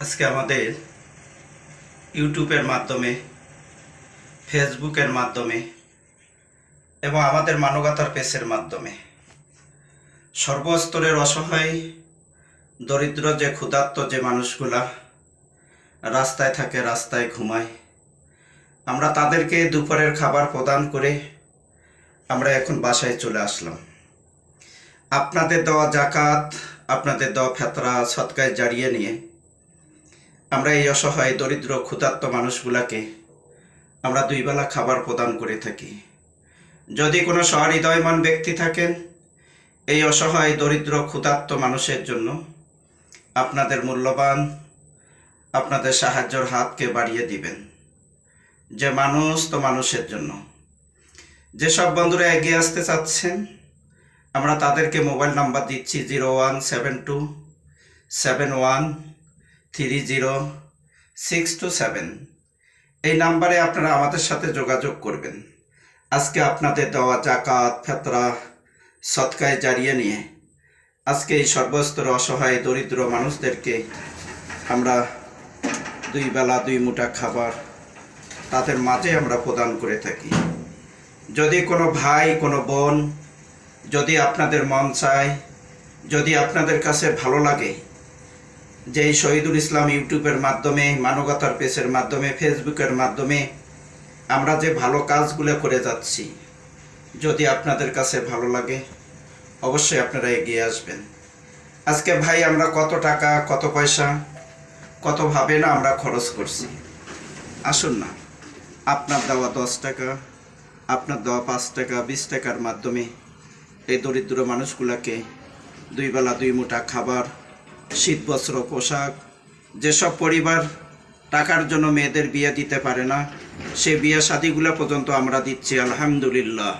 আজকে আমাদের ইউটিউবের মাধ্যমে, ফেসবুকের মাধ্যমে এবং আমাদের মানবতার পেজের মাধ্যমে সর্বস্তরের অসহায়, দরিদ্র, যে ক্ষুধার্ত যে মানুষগুলা রাস্তায় থাকে, রাস্তায় ঘুমায়, আমরা তাদেরকে দুপুরের খাবার প্রদান করে আমরা এখন বাসায় চলে আসলাম। আপনাদের দেওয়া জাকাত, আপনাদের দেওয়া ফেতরা, সদকায় জারিয়ে নিয়ে আমরা এই অসহায়, দরিদ্র, ক্ষুধার্ত মানুষগুলাকে আমরা দুই বেলা খাবার প্রদান করে থাকি। যদি কোনো সহৃদয়মান ব্যক্তি থাকেন, এই অসহায়, দরিদ্র, ক্ষুধার্ত মানুষের জন্য আপনাদের মূল্যবান, আপনাদের সাহায্যের হাতকে বাড়িয়ে দিবেন। যে মানুষ তো মানুষের জন্য। যেসব বন্ধুরা এগিয়ে আসতে চাচ্ছেন, আমরা তাদেরকে মোবাইল নাম্বার দিচ্ছি 017271300627। এই নাম্বারে আপনারা আমাদের সাথে যোগাযোগ করবেন। আজকে আপনাদের দেওয়া জাকাত, ফেতরা, সদকায় জারিয়ে নিয়ে আজকে এই সর্বস্তর অসহায়, দরিদ্র মানুষদেরকে আমরা দুই বেলা দুই মুঠা খাবার তাদের মাঝে আমরা প্রদান করে থাকি। যদি কোনো ভাই, কোনো বোন, যদি আপনাদের মন চায়, যদি আপনাদের কাছে ভালো লাগে যে এই শহীদুল ইসলাম ইউটিউবের মাধ্যমে, মানবতার পেজের মাধ্যমে, ফেসবুকের মাধ্যমে আমরা যে ভালো কাজগুলো করে যাচ্ছি, যদি আপনাদের কাছে ভালো লাগে, অবশ্যই আপনারা এগিয়ে আসবেন। আজকে ভাই আমরা কত টাকা, কত পয়সা, কতভাবে না আমরা খরচ করছি। আসুন না, আপনার দেওয়া 10 টাকা, আপনার দেওয়া 5 টাকা, 20 টাকার মাধ্যমে এই দরিদ্র মানুষগুলোকে দুই বেলা দুই মুঠা খাবার, শীত বস্ত্র, পোশাক, যেসব পরিবার টাকার জন্য মেয়েদের বিয়ে দিতে পারে না, সেই বিয়ে শাদিগুলো পর্যন্ত আমরা দিচ্ছি। আলহামদুলিল্লাহ।